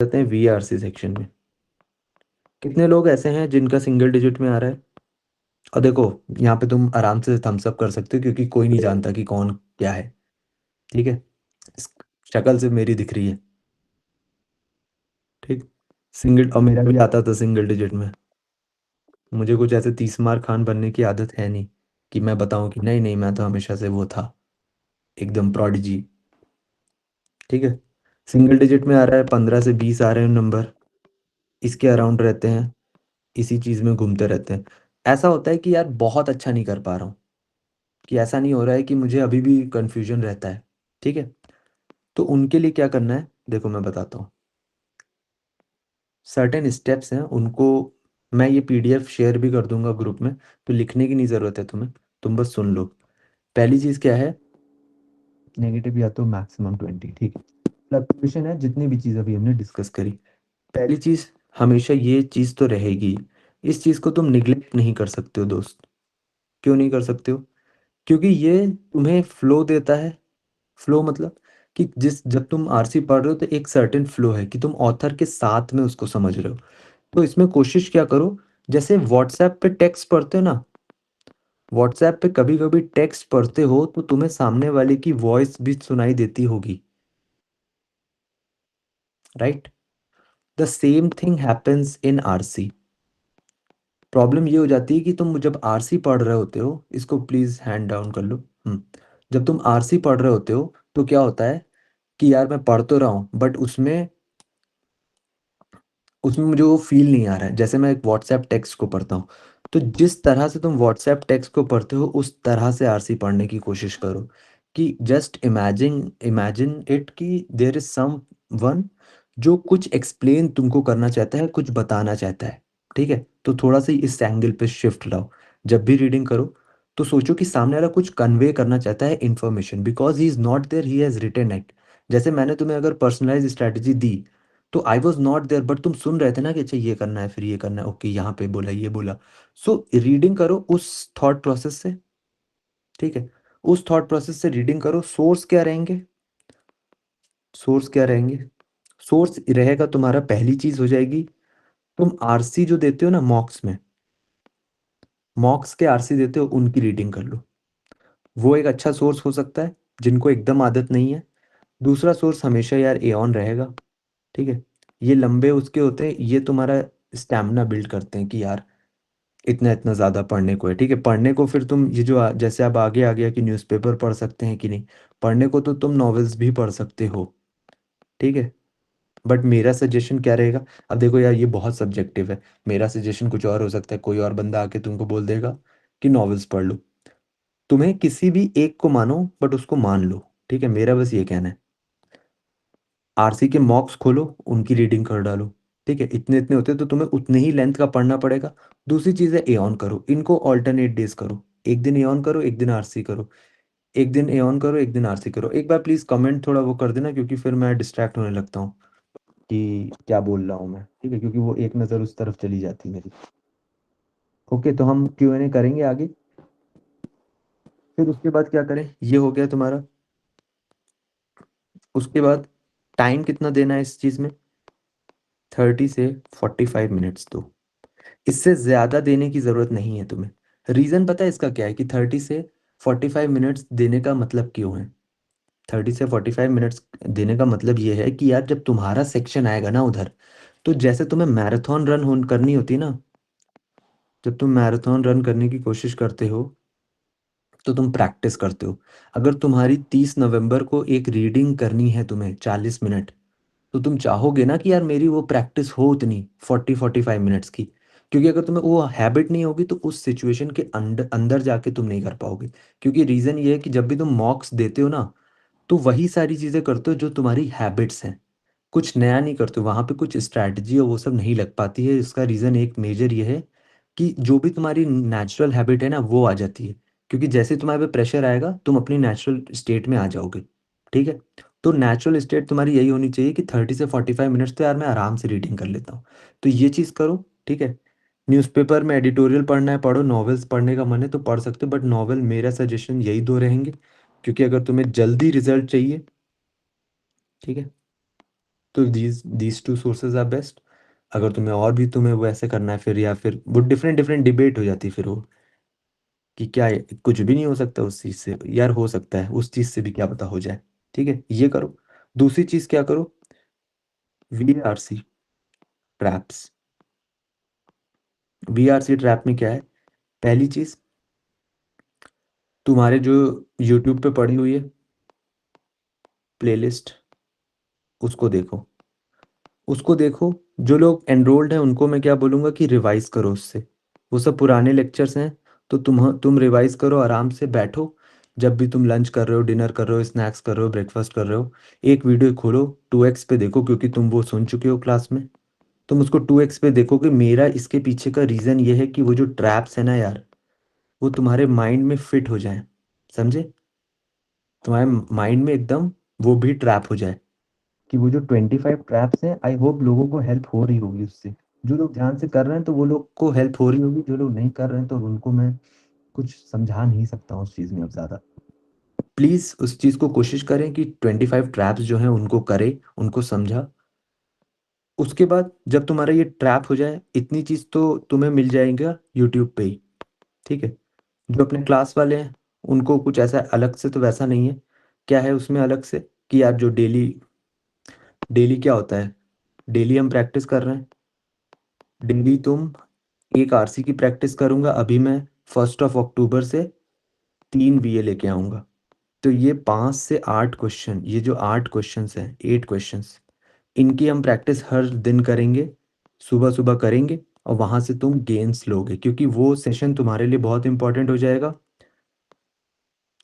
जाते हैं VRC section में। कितने लोग ऐसे हैं जिनका सिंगल डिजिट में आ रहा है? और देखो, यहाँ पे तुम आराम से थम्स अप कर सकते हो क्योंकि कोई नहीं जानता कि कौन क्या है। ठीक है, इस शक्ल से मेरी दिख रही है। ठीक, सिंगल, और मेरा भी आता था सिंगल डिजिट में। मुझे कुछ ऐसे 30 मार खान बनने की आदत है नहीं कि मैं बताऊं कि नहीं नहीं मैं तो हमेशा से वो था, एकदम प्रोडिजी। ठीक है, सिंगल डिजिट में आ रहा है, 15 से 20 आ रहे हैं नंबर, इसके अराउंड रहते हैं, इसी चीज़ में घूमते रहते हैं। ऐसा होता है कि यार बहुत अच्छा नहीं कर पा रहा हूँ, कि ऐसा नहीं हो रहा है कि मुझे अभी भी कन्फ्यूजन रहता है। ठीक है, तो उनके लिए क्या करना है देखो मैं बताता हूँ। सर्टेन स्टेप्स हैं उनको, मैं ये पीडीएफ शेयर भी कर दूंगा ग्रुप में, तो लिखने की नहीं ज़रूरत है तुम्हें, तुम बस सुन लो। पहली चीज़ क्या है, नेगेटिव या तो मैक्सिमम 20। ठीक है, फ्लक्चुएशन है जितनी भी चीज़ अभी हमने डिस्कस करी। पहली चीज़, हमेशा ये चीज़ तो रहेगी, इस चीज़ को तुम निग्लेक्ट नहीं कर सकते हो दोस्त। क्यों नहीं कर सकते हो? क्योंकि ये तुम्हें फ्लो देता है। फ्लो मतलब कि जिस जब तुम आरसी पढ़ रहे हो तो एक सर्टेन फ्लो है कि तुम ऑथर के साथ में उसको समझ रहे हो। तो इसमें कोशिश क्या करो, जैसे व्हाट्सएप पे टेक्स्ट पढ़ते हो ना, व्हाट्सएप पे कभी कभी टेक्स्ट पढ़ते हो तो तुम्हें सामने वाले की वॉइस भी सुनाई देती होगी, right? The same thing happens in RC. Problem ये हो जाती है कि तुम जब आरसी पढ़ रहे होते हो, इसको प्लीज हैंड डाउन कर लो। जब तुम आरसी पढ़ रहे होते हो तो क्या होता है कि यार मैं पढ़ तो रहा हूँ बट उसमें उसमें मुझे वो फील नहीं आ रहा है जैसे मैं एक व्हाट्सएप टेक्स्ट को पढ़ता हूँ। तो जिस तरह से तुम व्हाट्सएप टेक्स्ट को पढ़ते हो उस तरह से आरसी पढ़ने की कोशिश करो, कि जस्ट इमेजिन इमेजिन इट कि देयर इज सम वन जो कुछ एक्सप्लेन तुमको करना चाहता है, कुछ बताना चाहता है। ठीक है, तो थोड़ा सा इस एंगल पे शिफ्ट लाओ। जब भी रीडिंग करो तो सोचो कि सामने वाला कुछ कन्वे करना चाहता है information, because he is not there, he has written it. जैसे मैंने तुम्हें अगर पर्सनलाइज स्ट्रैटेजी दी तो I was not there but तुम सुन रहे थे ना कि अच्छा ये करना है फिर ये करना है, ओके यहाँ पे बोला ये बोला। सो रीडिंग करो उस थॉट प्रोसेस से। ठीक है, उस थॉट प्रोसेस से रीडिंग करो। सोर्स क्या रहेंगे? सोर्स क्या रहेंगे? सोर्स रहेगा तुम्हारा, पहली चीज हो जाएगी, तुम आरसी जो देते हो ना मॉक्स में, मॉक्स के आरसी देते हो उनकी रीडिंग कर लो। वो एक अच्छा सोर्स हो सकता है जिनको एकदम आदत नहीं है। दूसरा सोर्स हमेशा यार एऑन रहेगा। ठीक है, ये लंबे उसके होते हैं, ये तुम्हारा स्टैमिना बिल्ड करते हैं कि यार इतना इतना ज़्यादा पढ़ने को है। ठीक है, पढ़ने को फिर तुम ये जो जैसे अब आगे आ गया कि न्यूज़पेपर पढ़ सकते हैं कि नहीं, पढ़ने को तो तुम नॉवेल्स भी पढ़ सकते हो। ठीक है, बट मेरा सजेशन क्या रहेगा? अब देखो यार ये बहुत सब्जेक्टिव है, मेरा सजेशन कुछ और हो सकता है, कोई और बंदा आके तुमको बोल देगा कि नॉवेल्स पढ़ लो। तुम्हें किसी भी एक को मानो बट उसको मान लो। ठीक है, मेरा बस ये कहना है। आरसी के मॉक्स खोलो, उनकी रीडिंग कर डालो। ठीक है, इतने इतने होते तो तुम्हें उतने ही लेंथ का पढ़ना पड़ेगा। दूसरी चीज़ है ए ऑन करो, इनको ऑल्टरनेट डेज करो। एक दिन ए ऑन करो, एक दिन आरसी करो। एक दिन ए ऑन करो, एक दिन आरसी करो। एक बार प्लीज कमेंट थोड़ा वो कर देना क्योंकि फिर मैं डिस्ट्रैक्ट होने लगता हूँ कि क्या बोल रहा हूँ मैं। ठीक है, क्योंकि वो एक नज़र उस तरफ चली जाती है मेरी। ओके, तो हम Q&A करेंगे आगे। फिर उसके बाद क्या करें, ये हो गया तुम्हारा। उसके बाद टाइम कितना देना है इस चीज़ में? 30 से 45 मिनट्स दो, इससे ज़्यादा देने की ज़रूरत नहीं है तुम्हें। रीज़न पता है इसका क्या है कि 30 से 45 मिनट्स देने का मतलब क्यों है? 30 से 45 मिनट्स देने का मतलब ये है कि यार जब तुम्हारा सेक्शन आएगा ना उधर, तो जैसे तुम्हें मैराथन रन करनी होती है ना, जब तुम मैराथन रन करने की कोशिश करते हो तो तुम प्रैक्टिस करते हो। अगर तुम्हारी 30 नवंबर को एक रीडिंग करनी है तुम्हें 40 मिनट, तो तुम चाहोगे ना कि यार मेरी वो प्रैक्टिस हो उतनी 40-45 मिनट्स की। क्योंकि अगर तुम्हें वो हैबिट नहीं होगी तो उस सिचुएशन के अंदर अंदर जाके तुम नहीं कर पाओगे। क्योंकि रीज़न ये है कि जब भी तुम मॉक्स देते हो ना, तो वही सारी चीज़ें करते हो जो तुम्हारी हैबिट्स हैं, कुछ नया नहीं करते हो। वहाँ पे कुछ स्ट्रैटेजी और वो सब नहीं लग पाती है। इसका रीज़न एक मेजर ये है कि जो भी तुम्हारी नेचुरल हैबिट है ना वो आ जाती है। क्योंकि जैसे तुम्हारे पे प्रेशर आएगा तुम अपनी नेचुरल स्टेट में आ जाओगे। ठीक है, तो नेचुरल स्टेट तुम्हारी यही होनी चाहिए कि 30 से 45 मिनट्स तो यार मैं आराम से रीडिंग कर लेता हूँ। तो ये चीज़ करो। ठीक है, न्यूज़पेपर में एडिटोरियल पढ़ना है पढ़ो, नॉवेल्स पढ़ने का मन है तो पढ़ सकते हो, बट नॉवेल मेरा सजेशन यही दो रहेंगे। क्योंकि अगर तुम्हें जल्दी रिजल्ट चाहिए, ठीक है, तो these two sources are best. अगर तुम्हें वो ऐसे करना है फिर, या फिर वो डिफरेंट डिफरेंट डिबेट हो जाती है फिर वो, कि क्या है, कुछ भी नहीं हो सकता उस चीज़ से यार, हो सकता है उस चीज़ से भी, क्या पता हो जाए। ठीक है, ये करो। दूसरी चीज़ क्या करो, VARC ट्रैप्स। VARC ट्रैप में क्या है, पहली चीज़, तुम्हारे जो यूट्यूब पे पड़ी हुई है प्लेलिस्ट, उसको देखो। उसको देखो, जो लोग एनरोल्ड हैं उनको मैं क्या बोलूँगा कि रिवाइज करो उससे। वो सब पुराने लेक्चर्स हैं, तो तुम रिवाइज करो, आराम से बैठो। जब भी तुम लंच कर रहे हो, डिनर कर रहे हो, स्नैक्स कर रहे हो, ब्रेकफास्ट कर रहे हो, एक वीडियो खोलो, 2x पे देखो, क्योंकि तुम वो सुन चुके हो क्लास में। तुम उसको 2x पे देखो कि मेरा इसके पीछे का रीज़न ये है कि वो जो ट्रैप्स है ना यार, वो तुम्हारे माइंड में फिट हो जाए। समझे? तुम्हारे माइंड में एकदम वो भी ट्रैप हो जाए, कि वो जो 25 ट्रैप्स हैं, आई होप लोगों को हेल्प हो रही होगी उससे। जो लोग ध्यान से कर रहे हैं तो वो लोग को हेल्प हो रही होगी, जो लोग नहीं कर रहे हैं तो उनको मैं कुछ समझा नहीं सकता हूँ उस चीज़ में अब ज़्यादा। प्लीज़ उस चीज़ को कोशिश करें कि 25 ट्रैप्स जो हैं उनको करें, उनको समझा। उसके बाद जब तुम्हारा ये ट्रैप हो जाए, इतनी चीज़ तो तुम्हें मिल जाएगा यूट्यूब पे ही। ठीक है, जो अपने क्लास वाले हैं उनको कुछ ऐसा अलग से तो वैसा नहीं है। क्या है उसमें अलग से, कि यार जो डेली डेली क्या होता है, डेली हम प्रैक्टिस कर रहे हैं। डेली तुम एक आरसी की प्रैक्टिस करूंगा अभी मैं, 1 अक्टूबर से 3 VA लेके आऊंगा। तो ये 5 से 8 क्वेश्चन, ये जो 8 क्वेश्चंस हैं, 8 क्वेश्चंस, इनकी हम प्रैक्टिस हर दिन करेंगे, सुबह सुबह करेंगे। और वहां से तुम गेन्स लोगे, क्योंकि वो सेशन तुम्हारे लिए बहुत इंपॉर्टेंट हो जाएगा।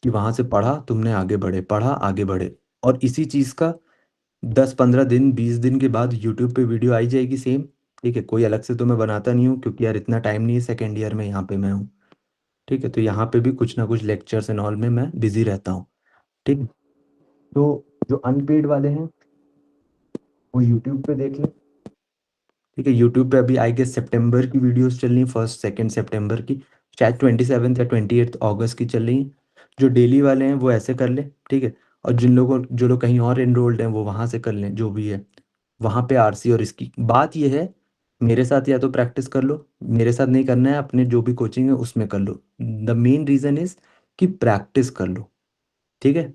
कि वहां से पढ़ा तुमने, आगे बढ़े, पढ़ा आगे बढ़े। और इसी चीज का 10 15 दिन 20 दिन के बाद यूट्यूब पे वीडियो आई जाएगी सेम। ठीक है, कोई अलग से तो मैं बनाता नहीं हूँ, क्योंकि यार इतना टाइम नहीं है, सेकेंड ईयर में यहाँ पे मैं हूँ। ठीक है, तो यहाँ पे भी कुछ ना कुछ लेक्चर्स एंड ऑल में मैं बिजी रहता हूँ। ठीक है? तो जो अनपेड वाले हैं वो यूट्यूब पे देख लें। ठीक है, यूट्यूब पे अभी आई गेस सितंबर की वीडियोस चल रही, 1 2 सितंबर की, शायद 27 या 28 अगस्त की चल रही। जो डेली वाले हैं वो ऐसे कर लें। ठीक है, और जो लोग कहीं और एनरोल्ड हैं वो वहाँ से कर लें, जो भी है वहाँ पे आरसी। और इसकी बात ये है, मेरे साथ या तो प्रैक्टिस कर लो, मेरे साथ नहीं करना है, अपने जो भी कोचिंग है उसमें कर लो। द मेन रीज़न इज़ कि प्रैक्टिस कर लो। ठीक है,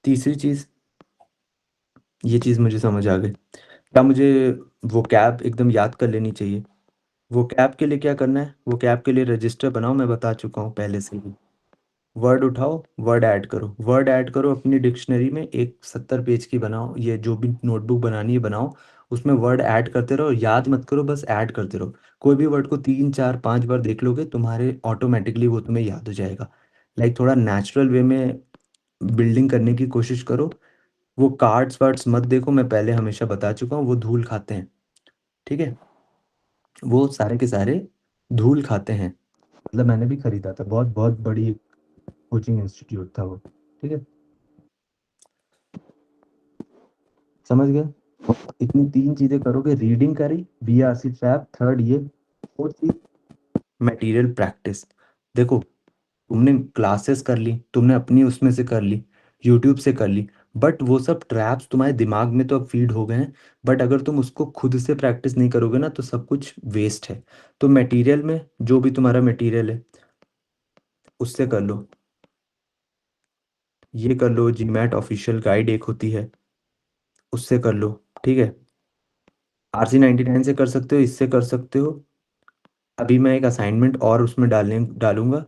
तीसरी चीज़, ये चीज़ मुझे समझ आ गई। क्या मुझे वो कैब एकदम याद कर लेनी चाहिए? वो कैब के लिए क्या करना है, वो कैब के लिए रजिस्टर बनाओ, मैं बता चुका हूँ पहले से ही। वर्ड उठाओ, वर्ड ऐड करो, वर्ड ऐड करो अपनी डिक्शनरी में, एक 70 पेज की बनाओ, ये जो भी नोटबुक बनानी है बनाओ। उसमें वर्ड ऐड करते रहो, याद मत करो, बस ऐड करते रहो। कोई भी वर्ड को 3 4 5 बार देख लोगे, तुम्हारे ऑटोमेटिकली वो तुम्हें याद हो जाएगा। लाइक थोड़ा नेचुरल वे में बिल्डिंग करने की कोशिश करो। वो कार्ड्स वार्ड्स मत देखो, मैं पहले हमेशा बता चुका हूँ, वो धूल खाते हैं। ठीक है, वो सारे के सारे धूल खाते हैं। मतलब मैंने भी खरीदा था, बहुत बहुत बड़ी कोचिंग इंस्टीट्यूट था वो। ठीक है, समझ गए? इतनी 3 चीजें करोगे, रीडिंग करी, BRC ट्रैप, थर्ड ये, फोर्थ चीज मटेरियल प्रैक्टिस। देखो, तुमने क्लासेस कर ली, तुमने अपनी उसमें से कर ली, यूट्यूब से कर ली, बट वो सब ट्रैप्स तुम्हारे दिमाग में तो अब फीड हो गए हैं। बट अगर तुम उसको खुद से प्रैक्टिस नहीं करोगे ना, तो सब कुछ वेस्ट है। तो मटेरियल में जो भी तुम्हारा मटेरियल है उससे कर लो। ये कर लो, जीमैट ऑफिशियल गाइड एक होती है, उससे कर लो। ठीक है, RC99 से कर सकते हो, इससे कर सकते हो। अभी मैं एक असाइनमेंट और उसमें डालूंगा,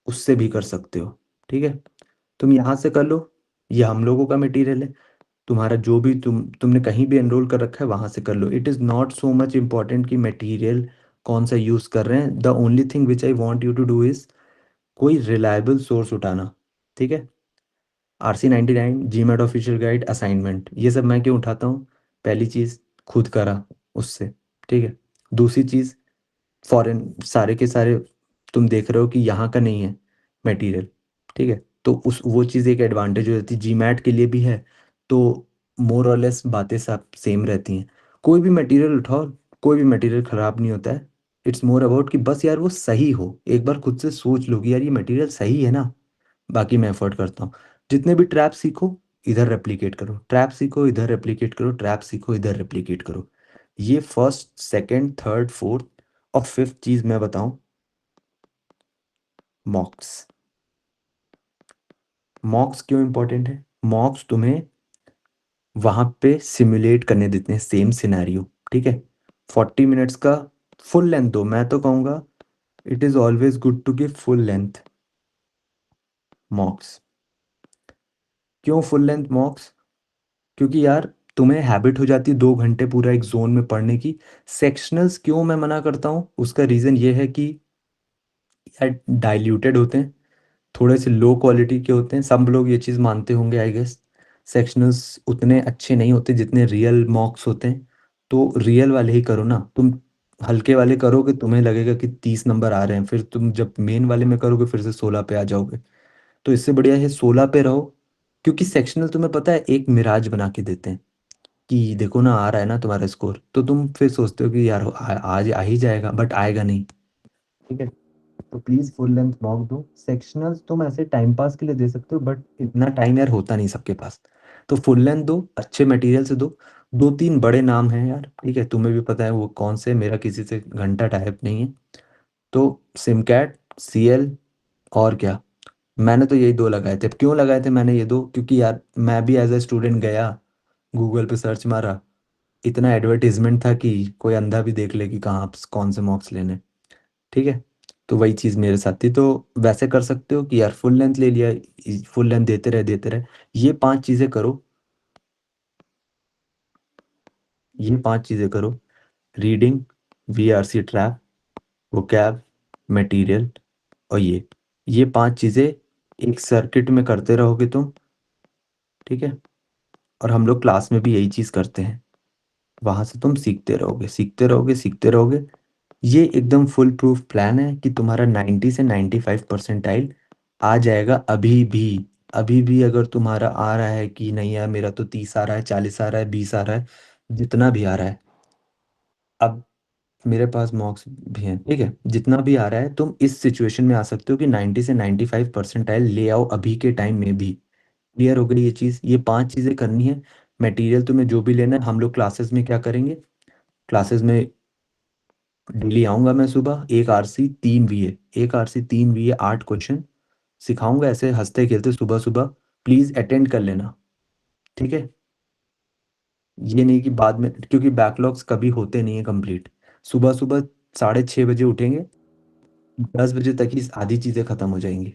उससे भी कर सकते हो। ठीक है, तुम यहाँ से कर लो, ये हम लोगों का मटेरियल है। तुम्हारा जो भी तुमने कहीं भी एनरोल कर रखा है वहाँ से कर लो। It is not so much important कि मटेरियल कौन सा यूज़ कर रहे हैं। The only thing which I want you to do is कोई रिलायबल सोर्स उठाना। ठीक है, RC99, GMAT official guide, assignment, ये सब मैं क्यों उठाता हूँ? पहली चीज़, खुद करा उससे। ठीक है, दूसरी चीज़, फॉरेन सारे के सारे तुम देख रहे हो कि यहाँ का नहीं है मटेरियल। ठीक है, तो उस वो चीज़ एक एडवांटेज हो जाती है, जीमैट के लिए भी है। तो मोर और लेस बातें सब सेम रहती हैं। कोई भी मटेरियल उठाओ, कोई भी मटेरियल ख़राब नहीं होता है। इट्स मोर अबाउट कि बस यार वो सही हो, एक बार खुद से सोच लो कि यार ये मटेरियल सही है ना, बाकी मैं एफर्ट करता हूँ। जितने भी ट्रैप सीखो, इधर रेप्लिकेट करो, ट्रैप सीखो, इधर रेप्लिकेट करो, ट्रैप सीखो, इधर रेप्लिकेट करो। ये फर्स्ट, सेकंड, थर्ड, फोर्थ और फिफ्थ चीज मैं बताऊं, मॉक्स। मॉक्स क्यों इंपॉर्टेंट है? मॉक्स तुम्हें वहां पे सिमुलेट करने देते हैं सेम सिनेरियो, ठीक है? 40 मिनट्स का फुल लेंथ दो, मैं तो कहूंगा it is always good to give full length mocks. क्यों फुल लेंथ मॉक्स? क्योंकि यार तुम्हें हैबिट हो जाती है 2 घंटे पूरा एक जोन में पढ़ने की। सेक्शनल्स क्यों मैं मना करता हूँ, उसका रीज़न ये है कि यार डाइल्यूटेड होते हैं, थोड़े से लो क्वालिटी के होते हैं, सब लोग ये चीज़ मानते होंगे आई गेस। सेक्शनल्स उतने अच्छे नहीं होते जितने रियल मॉक्स होते हैं। तो रियल वाले ही करो ना तुम। हल्के वाले करोगे तुम्हें लगेगा कि 30 नंबर आ रहे हैं, फिर तुम जब मेन वाले में करोगे फिर से 16 पे आ जाओगे। तो इससे बढ़िया है 16 पे रहो। क्योंकि सेक्शनल तुम्हें पता है एक मिराज बना के देते हैं कि देखो ना आ रहा है ना तुम्हारा स्कोर, तो तुम फिर सोचते हो कि यार आज आ ही जाएगा, बट आएगा नहीं। ठीक है? तो प्लीज फुल लेंथ मॉक दो। सेक्शनल्स तुम ऐसे टाइम पास के लिए दे सकते हो, बट इतना टाइम यार होता नहीं सबके पास। तो फुल लेंथ दो, अच्छे मटेरियल से दो। दो तीन बड़े नाम हैं यार, ठीक है, तुम्हें भी पता है वो कौन से, मेरा किसी से घंटा टाइप नहीं है। तो सिमकैट, सीएल, और क्या, मैंने तो यही दो लगाए थे। क्यों लगाए थे मैंने ये दो? क्योंकि यार मैं भी एज ए स्टूडेंट गया, गूगल पे सर्च मारा, इतना एडवर्टीजमेंट था कि कोई अंधा भी देख ले कि कहाँ कौन से मॉक्स लेने। ठीक है? तो वही चीज़ मेरे साथ थी। तो वैसे कर सकते हो कि यार फुल लेंथ ले लिया, फुल लेंथ देते रहे देते रहे। ये 5 चीज़ें करो, ये 5 चीज़ें करो। Reading, VRC trap, vocab, material, और ये 5 चीज़ें एक सर्किट में करते रहोगे तुम। ठीक है? और हम लोग क्लास में भी यही चीज़ करते हैं। वहां से तुम सीखते रहोगे, सीखते रहोगे, सीखते रहोगे। ये एकदम फुल प्रूफ प्लान है कि तुम्हारा 90 से 95 परसेंटाइल आ जाएगा अभी भी। अभी भी अगर तुम्हारा आ रहा है कि नहीं यार मेरा तो 30 आ रहा है, 40 आ रहा है, 20 आ रहा है, जितना भी आ रहा है, अब मेरे पास मॉक्स भी हैं, ठीक है, जितना भी आ रहा है तुम इस सिचुएशन में आ सकते हो कि 90 से 95 परसेंटाइल ले आओ अभी के टाइम में भी। क्लियर हो गई ये चीज़? ये 5 चीज़ें करनी है। मटेरियल तुम्हें जो भी लेना है, हम लोग क्लासेस में क्या करेंगे, क्लासेस में डेली आऊंगा मैं सुबह, एक आरसी 3 वीए, एक आरसी 3 वीए 8 क्वेश्चन सिखाऊंगा ऐसे हंसते खेलते सुबह सुबह। प्लीज अटेंड कर लेना। ठीक है? ये नहीं कि बाद में, क्योंकि बैकलॉग्स कभी होते नहीं है कंप्लीट। सुबह सुबह 6:30 बजे उठेंगे, 10 बजे तक ही आधी चीजें खत्म हो जाएंगी।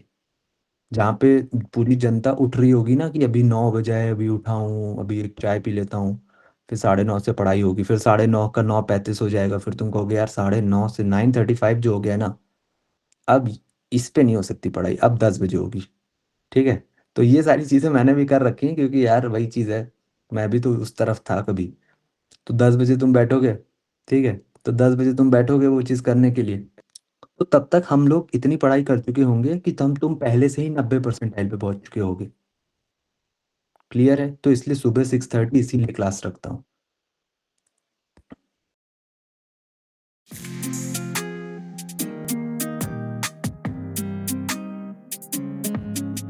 जहाँ पे पूरी जनता उठ रही होगी ना कि अभी 9 बजे है, अभी उठा हूँ, अभी एक चाय पी लेता हूँ, फिर 9:30 से पढ़ाई होगी, फिर 9:30 का 9:35 हो जाएगा, फिर तुम कहोगे यार 9:30 से 9:35 जो हो गया ना, अब इस पे नहीं हो सकती पढ़ाई, अब 10 बजे होगी। ठीक है? तो ये सारी चीज़ें मैंने भी कर रखी हैं, क्योंकि यार वही चीज़ है, मैं भी तो उस तरफ था कभी। तो 10 बजे तुम बैठोगे, ठीक है, तो 10 बजे तुम बैठोगे वो चीज़ करने के लिए, तो तब तक हम लोग इतनी पढ़ाई कर चुके होंगे कि तुम पहले से ही 90 परसेंटाइल पे पहुंच चुके होगे। क्लियर है? तो इसलिए सुबह 6:30 इसीलिए क्लास रखता हूँ।